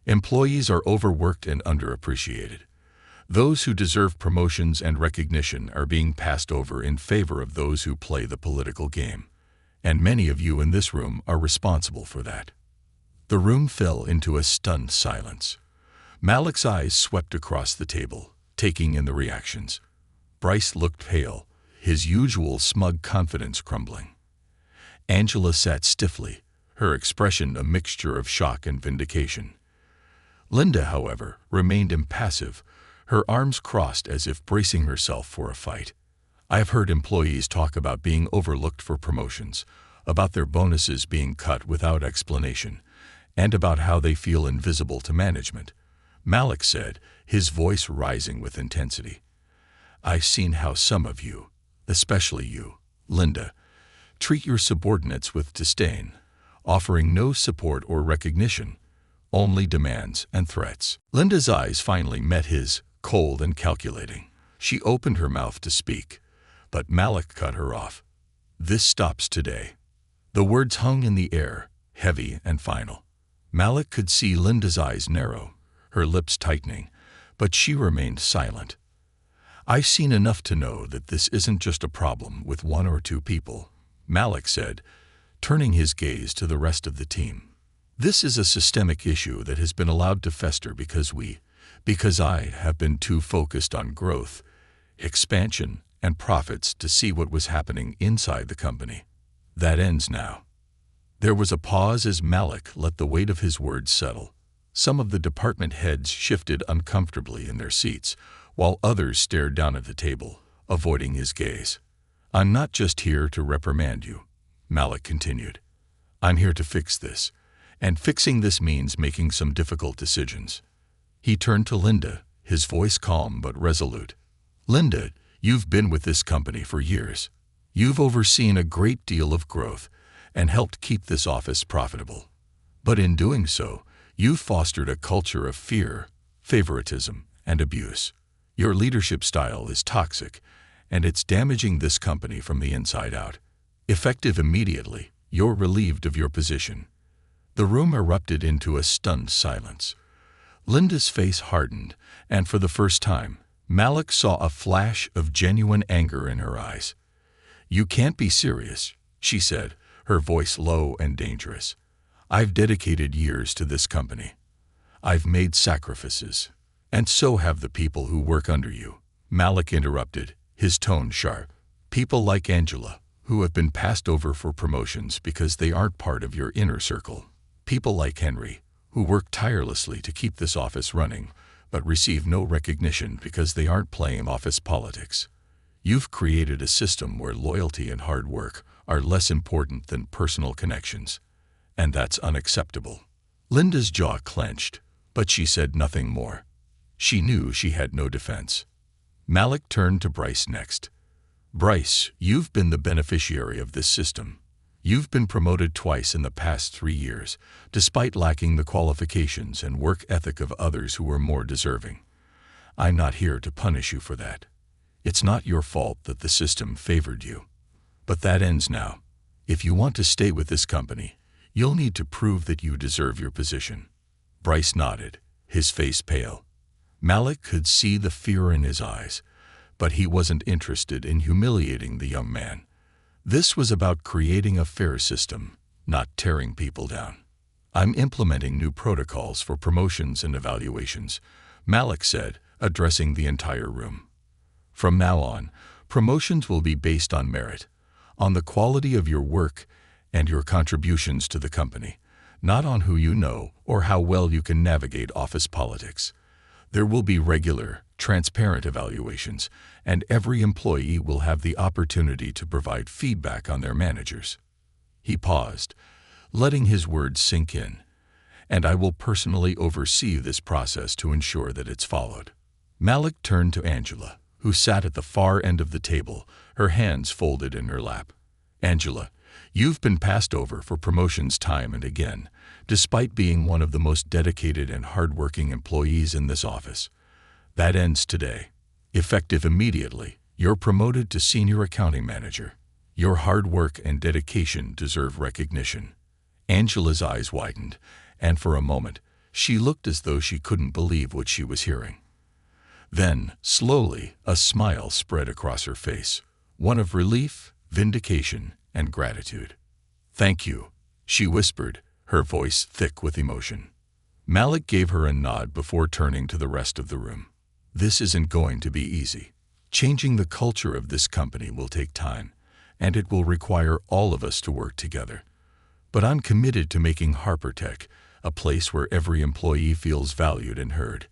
Employees are overworked and underappreciated. Those who deserve promotions and recognition are being passed over in favor of those who play the political game. And many of you in this room are responsible for that." The room fell into a stunned silence. Malik's eyes swept across the table, taking in the reactions. Bryce looked pale, his usual smug confidence crumbling. Angela sat stiffly, her expression a mixture of shock and vindication. Linda, however, remained impassive, her arms crossed as if bracing herself for a fight. "I've heard employees talk about being overlooked for promotions, about their bonuses being cut without explanation, and about how they feel invisible to management," Malik said, his voice rising with intensity. "I've seen how some of you, especially you, Linda, treat your subordinates with disdain, offering no support or recognition, only demands and threats." Linda's eyes finally met his, cold and calculating. She opened her mouth to speak, but Malik cut her off. "This stops today." The words hung in the air, heavy and final. Malik could see Linda's eyes narrow, her lips tightening, but she remained silent. "I've seen enough to know that this isn't just a problem with one or two people," Malik said, turning his gaze to the rest of the team. "This is a systemic issue that has been allowed to fester because I have been too focused on growth, expansion, and profits to see what was happening inside the company. That ends now." There was a pause as Malik let the weight of his words settle. Some of the department heads shifted uncomfortably in their seats, while others stared down at the table, avoiding his gaze. "I'm not just here to reprimand you," Malik continued. "I'm here to fix this, and fixing this means making some difficult decisions. He turned to Linda, his voice calm but resolute. Linda, you've been with this company for years. You've overseen a great deal of growth and helped keep this office profitable. But in doing so, you've fostered a culture of fear, favoritism, and abuse. Your leadership style is toxic, and it's damaging this company from the inside out. Effective immediately, you're relieved of your position. The room erupted into a stunned silence. Linda's face hardened, and for the first time, Malik saw a flash of genuine anger in her eyes. "You can't be serious," she said, her voice low and dangerous. "I've dedicated years to this company. I've made sacrifices, and so have the people who work under you." Malik interrupted, his tone sharp. "People like Angela, who have been passed over for promotions because they aren't part of your inner circle. People like Henry, who work tirelessly to keep this office running, but receive no recognition because they aren't playing office politics. You've created a system where loyalty and hard work are less important than personal connections, and that's unacceptable." Linda's jaw clenched, but she said nothing more. She knew she had no defense. Malik turned to Bryce next. "Bryce, you've been the beneficiary of this system. You've been promoted twice in the past 3 years, despite lacking the qualifications and work ethic of others who were more deserving. I'm not here to punish you for that. It's not your fault that the system favored you. But that ends now. If you want to stay with this company, you'll need to prove that you deserve your position." Bryce nodded, his face pale. Malik could see the fear in his eyes, but he wasn't interested in humiliating the young man. This was about creating a fair system, not tearing people down. "I'm implementing new protocols for promotions and evaluations," Malik said, addressing the entire room. "From now on, promotions will be based on merit, on the quality of your work and your contributions to the company, not on who you know or how well you can navigate office politics. There will be regular, transparent evaluations, and every employee will have the opportunity to provide feedback on their managers." He paused, letting his words sink in. "And I will personally oversee this process to ensure that it's followed." Malik turned to Angela, who sat at the far end of the table, her hands folded in her lap. "Angela, you've been passed over for promotions time and again, despite being one of the most dedicated and hardworking employees in this office. That ends today. Effective immediately, you're promoted to Senior Accounting Manager. Your hard work and dedication deserve recognition." Angela's eyes widened, and for a moment, she looked as though she couldn't believe what she was hearing. Then, slowly, a smile spread across her face, one of relief, vindication, and gratitude. "Thank you," she whispered, her voice thick with emotion. Malik gave her a nod before turning to the rest of the room. "This isn't going to be easy. Changing the culture of this company will take time, and it will require all of us to work together. But I'm committed to making HarperTech a place where every employee feels valued and heard,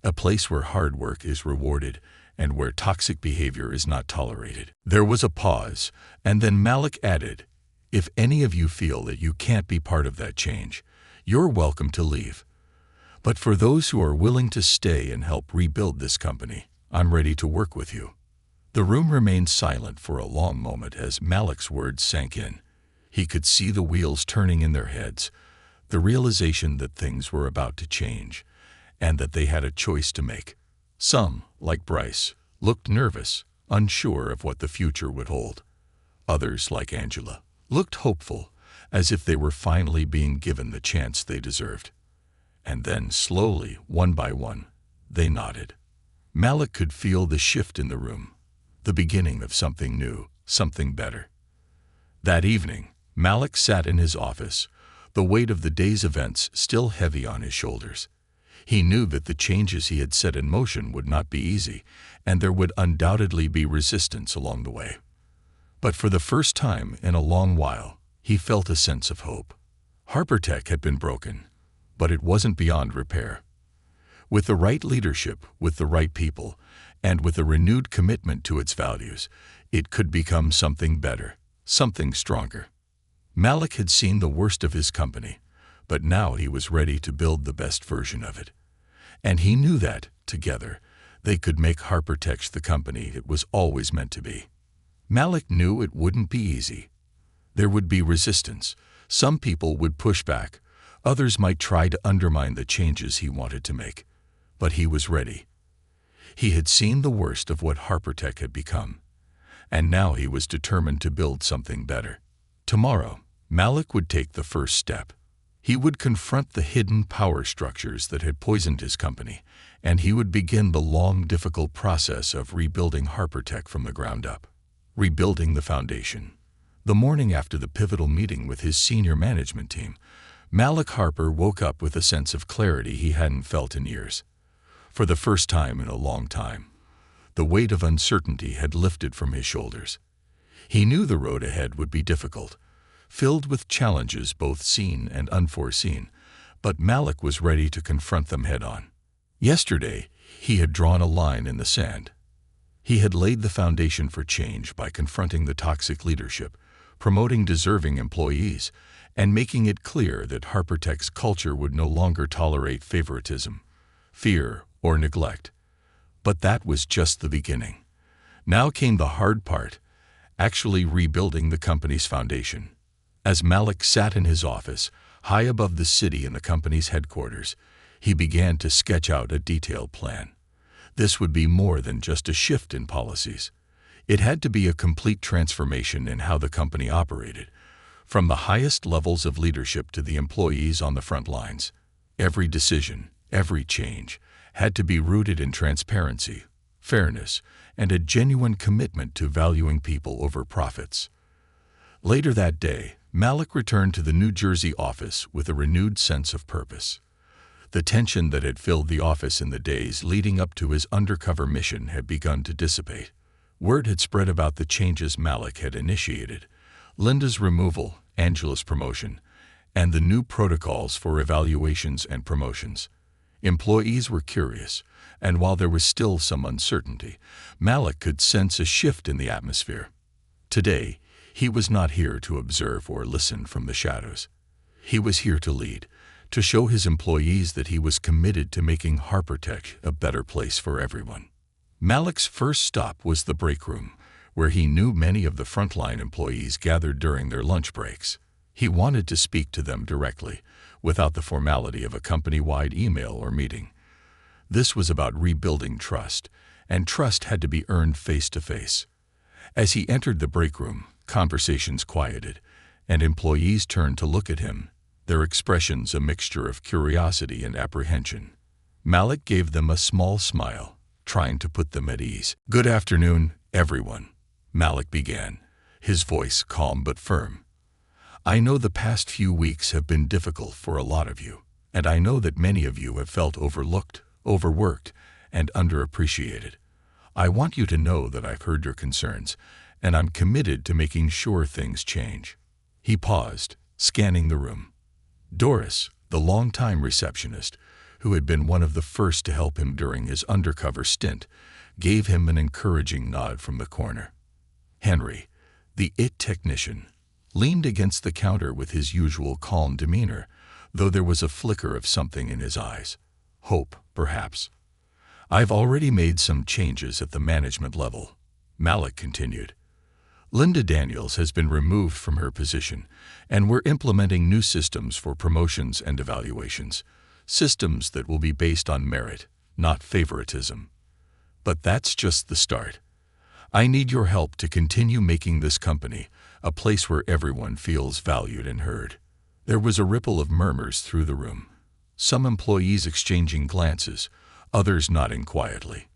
a place where hard work is rewarded and where toxic behavior is not tolerated." There was a pause, and then Malik added, "If any of you feel that you can't be part of that change, you're welcome to leave. But for those who are willing to stay and help rebuild this company, I'm ready to work with you." The room remained silent for a long moment as Malik's words sank in. He could see the wheels turning in their heads, the realization that things were about to change, and that they had a choice to make. Some, like Bryce, looked nervous, unsure of what the future would hold. Others, like Angela, looked hopeful, as if they were finally being given the chance they deserved. And then, slowly, one by one, they nodded. Malik could feel the shift in the room, the beginning of something new, something better. That evening, Malik sat in his office, the weight of the day's events still heavy on his shoulders. He knew that the changes he had set in motion would not be easy, and there would undoubtedly be resistance along the way. But for the first time in a long while, he felt a sense of hope. HarperTech had been broken, but it wasn't beyond repair. With the right leadership, with the right people, and with a renewed commitment to its values, it could become something better, something stronger. Malik had seen the worst of his company, but now he was ready to build the best version of it. And he knew that, together, they could make HarperTech the company it was always meant to be. Malik knew it wouldn't be easy. There would be resistance. Some people would push back. Others might try to undermine the changes he wanted to make. But he was ready. He had seen the worst of what HarperTech had become. And now he was determined to build something better. Tomorrow, Malik would take the first step. He would confront the hidden power structures that had poisoned his company, and he would begin the long, difficult process of rebuilding HarperTech from the ground up. Rebuilding the foundation. The morning after the pivotal meeting with his senior management team, Malik Harper woke up with a sense of clarity he hadn't felt in years. For the first time in a long time, the weight of uncertainty had lifted from his shoulders. He knew the road ahead would be difficult, filled with challenges both seen and unforeseen, but Malik was ready to confront them head-on. Yesterday, he had drawn a line in the sand. He had laid the foundation for change by confronting the toxic leadership, promoting deserving employees, and making it clear that HarperTech's culture would no longer tolerate favoritism, fear, or neglect. But that was just the beginning. Now came the hard part, actually rebuilding the company's foundation. As Malik sat in his office, high above the city in the company's headquarters, he began to sketch out a detailed plan. This would be more than just a shift in policies. It had to be a complete transformation in how the company operated, from the highest levels of leadership to the employees on the front lines. Every decision, every change, had to be rooted in transparency, fairness, and a genuine commitment to valuing people over profits. Later that day, Malik returned to the New Jersey office with a renewed sense of purpose. The tension that had filled the office in the days leading up to his undercover mission had begun to dissipate. Word had spread about the changes Malik had initiated: Linda's removal, Angela's promotion, and the new protocols for evaluations and promotions. Employees were curious, and while there was still some uncertainty, Malik could sense a shift in the atmosphere. Today, he was not here to observe or listen from the shadows. He was here to lead, to show his employees that he was committed to making HarperTech a better place for everyone. Malik's first stop was the break room, where he knew many of the frontline employees gathered during their lunch breaks. He wanted to speak to them directly, without the formality of a company-wide email or meeting. This was about rebuilding trust, and trust had to be earned face-to-face. As he entered the break room, conversations quieted, and employees turned to look at him, their expressions a mixture of curiosity and apprehension. Malik gave them a small smile, trying to put them at ease. "Good afternoon, everyone," Malik began, his voice calm but firm. "I know the past few weeks have been difficult for a lot of you, and I know that many of you have felt overlooked, overworked, and underappreciated. I want you to know that I've heard your concerns, and I'm committed to making sure things change." He paused, scanning the room. Doris, the longtime receptionist, who had been one of the first to help him during his undercover stint, gave him an encouraging nod from the corner. Henry, the IT technician, leaned against the counter with his usual calm demeanor, though there was a flicker of something in his eyes. Hope, perhaps. "I've already made some changes at the management level," Malik continued. "Linda Daniels has been removed from her position, and we're implementing new systems for promotions and evaluations, systems that will be based on merit, not favoritism. But that's just the start. I need your help to continue making this company a place where everyone feels valued and heard." There was a ripple of murmurs through the room, some employees exchanging glances, others nodding quietly.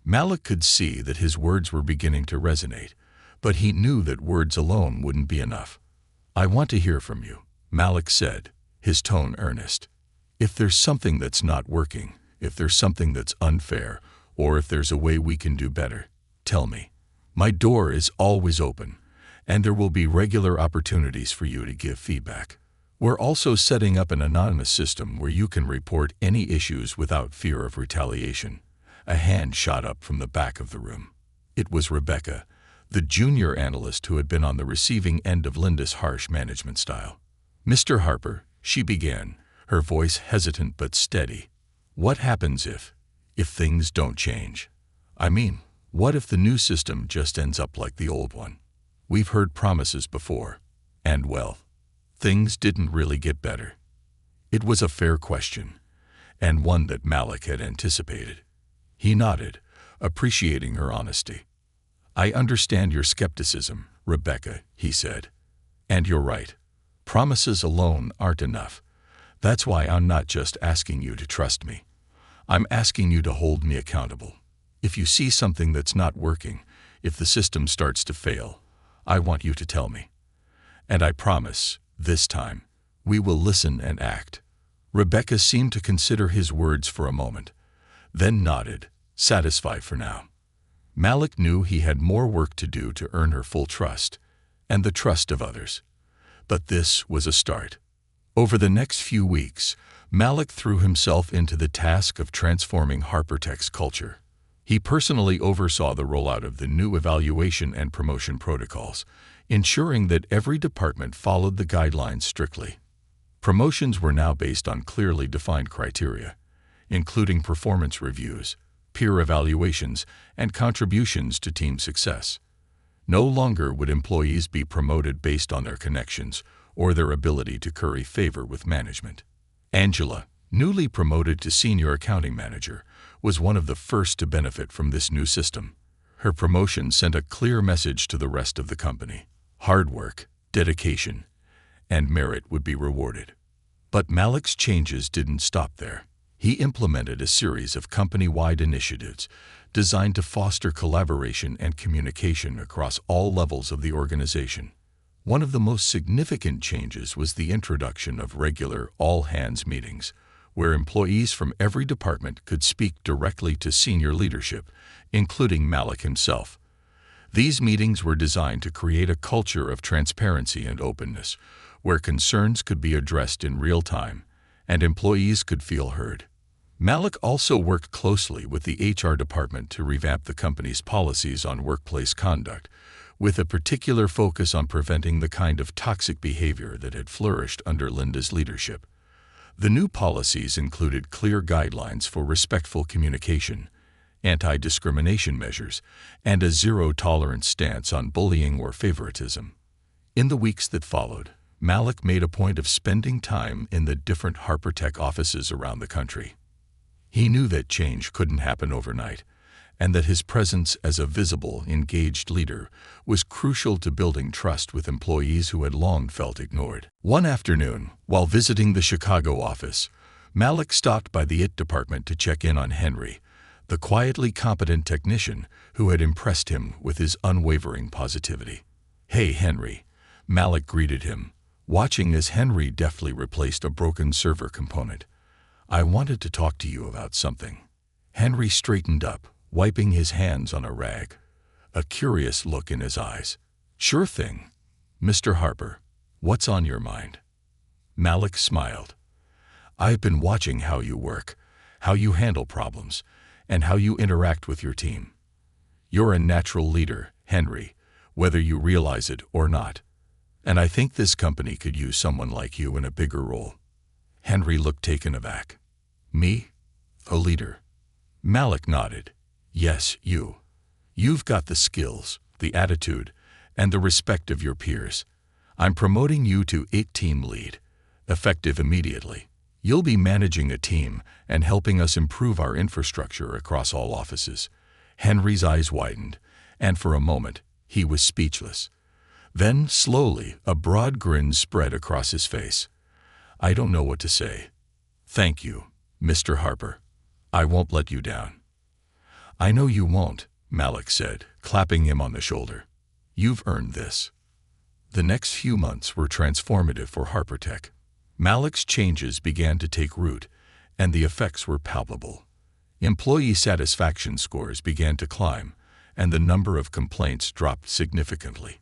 Malik could see that his words were beginning to resonate, but he knew that words alone wouldn't be enough. "I want to hear from you," Malik said, his tone earnest. "If there's something that's not working, if there's something that's unfair, or if there's a way we can do better, tell me. My door is always open, and there will be regular opportunities for you to give feedback. We're also setting up an anonymous system where you can report any issues without fear of retaliation." A hand shot up from the back of the room. It was Rebecca, the junior analyst who had been on the receiving end of Linda's harsh management style. "Mr. Harper," she began, her voice hesitant but steady. "What happens if things don't change? I mean, what if the new system just ends up like the old one? We've heard promises before, and well, things didn't really get better." It was a fair question, and one that Malik had anticipated. He nodded, appreciating her honesty. "I understand your skepticism, Rebecca," he said. "And you're right. Promises alone aren't enough. That's why I'm not just asking you to trust me. I'm asking you to hold me accountable. If you see something that's not working, if the system starts to fail, I want you to tell me. And I promise, this time, we will listen and act." Rebecca seemed to consider his words for a moment, then nodded, satisfied for now. Malik knew he had more work to do to earn her full trust, and the trust of others. But this was a start. Over the next few weeks, Malik threw himself into the task of transforming HarperTech's culture. He personally oversaw the rollout of the new evaluation and promotion protocols, ensuring that every department followed the guidelines strictly. Promotions were now based on clearly defined criteria, including performance reviews, peer evaluations, and contributions to team success. No longer would employees be promoted based on their connections or their ability to curry favor with management. Angela, newly promoted to senior accounting manager, was one of the first to benefit from this new system. Her promotion sent a clear message to the rest of the company. Hard work, dedication, and merit would be rewarded. But Malik's changes didn't stop there. He implemented a series of company-wide initiatives designed to foster collaboration and communication across all levels of the organization. One of the most significant changes was the introduction of regular all-hands meetings, where employees from every department could speak directly to senior leadership, including Malik himself. These meetings were designed to create a culture of transparency and openness, where concerns could be addressed in real time and employees could feel heard. Malik also worked closely with the HR department to revamp the company's policies on workplace conduct, with a particular focus on preventing the kind of toxic behavior that had flourished under Linda's leadership. The new policies included clear guidelines for respectful communication, anti-discrimination measures, and a zero-tolerance stance on bullying or favoritism. In the weeks that followed, Malik made a point of spending time in the different HarperTech offices around the country. He knew that change couldn't happen overnight, and that his presence as a visible, engaged leader was crucial to building trust with employees who had long felt ignored. One afternoon, while visiting the Chicago office, Malik stopped by the IT department to check in on Henry, the quietly competent technician who had impressed him with his unwavering positivity. "Hey, Henry," Malik greeted him, watching as Henry deftly replaced a broken server component. "I wanted to talk to you about something." Henry straightened up, wiping his hands on a rag, a curious look in his eyes. "Sure thing. Mr. Harper, what's on your mind?" Malik smiled. "I've been watching how you work, how you handle problems, and how you interact with your team. You're a natural leader, Henry, whether you realize it or not. And I think this company could use someone like you in a bigger role." Henry looked taken aback. "Me? A leader?" Malik nodded. "Yes, you. You've got the skills, the attitude, and the respect of your peers. I'm promoting you to IT team lead, effective immediately. You'll be managing a team and helping us improve our infrastructure across all offices." Henry's eyes widened, and for a moment, he was speechless. Then, slowly, a broad grin spread across his face. "I don't know what to say. Thank you, Mr. Harper. I won't let you down." "I know you won't," Malik said, clapping him on the shoulder. "You've earned this." The next few months were transformative for HarperTech. Malik's changes began to take root, and the effects were palpable. Employee satisfaction scores began to climb, and the number of complaints dropped significantly.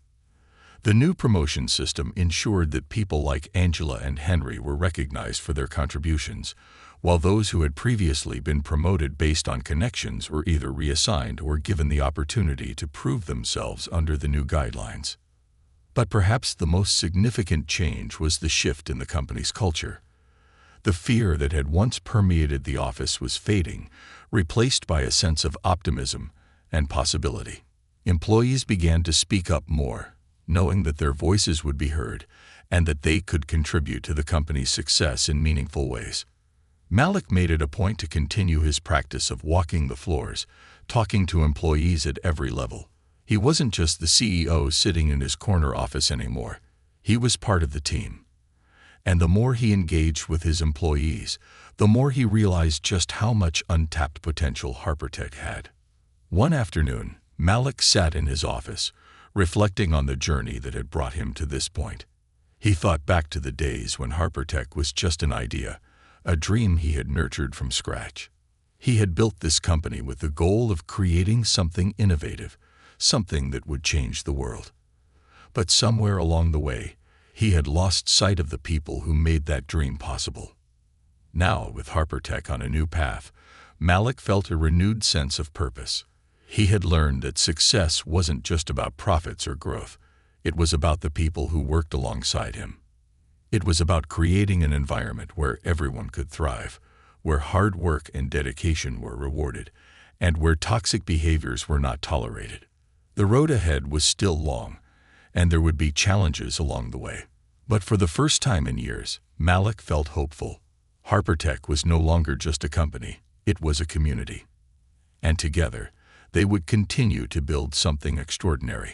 The new promotion system ensured that people like Angela and Henry were recognized for their contributions, while those who had previously been promoted based on connections were either reassigned or given the opportunity to prove themselves under the new guidelines. But perhaps the most significant change was the shift in the company's culture. The fear that had once permeated the office was fading, replaced by a sense of optimism and possibility. Employees began to speak up more, knowing that their voices would be heard and that they could contribute to the company's success in meaningful ways. Malik made it a point to continue his practice of walking the floors, talking to employees at every level. He wasn't just the CEO sitting in his corner office anymore. He was part of the team. And the more he engaged with his employees, the more he realized just how much untapped potential HarperTech had. One afternoon, Malik sat in his office, reflecting on the journey that had brought him to this point. He thought back to the days when HarperTech was just an idea, a dream he had nurtured from scratch. He had built this company with the goal of creating something innovative, something that would change the world. But somewhere along the way, he had lost sight of the people who made that dream possible. Now, with HarperTech on a new path, Malik felt a renewed sense of purpose. He had learned that success wasn't just about profits or growth. It was about the people who worked alongside him. It was about creating an environment where everyone could thrive, where hard work and dedication were rewarded, and where toxic behaviors were not tolerated. The road ahead was still long, and there would be challenges along the way. But for the first time in years, Malik felt hopeful. HarperTech was no longer just a company, it was a community. And together, they would continue to build something extraordinary.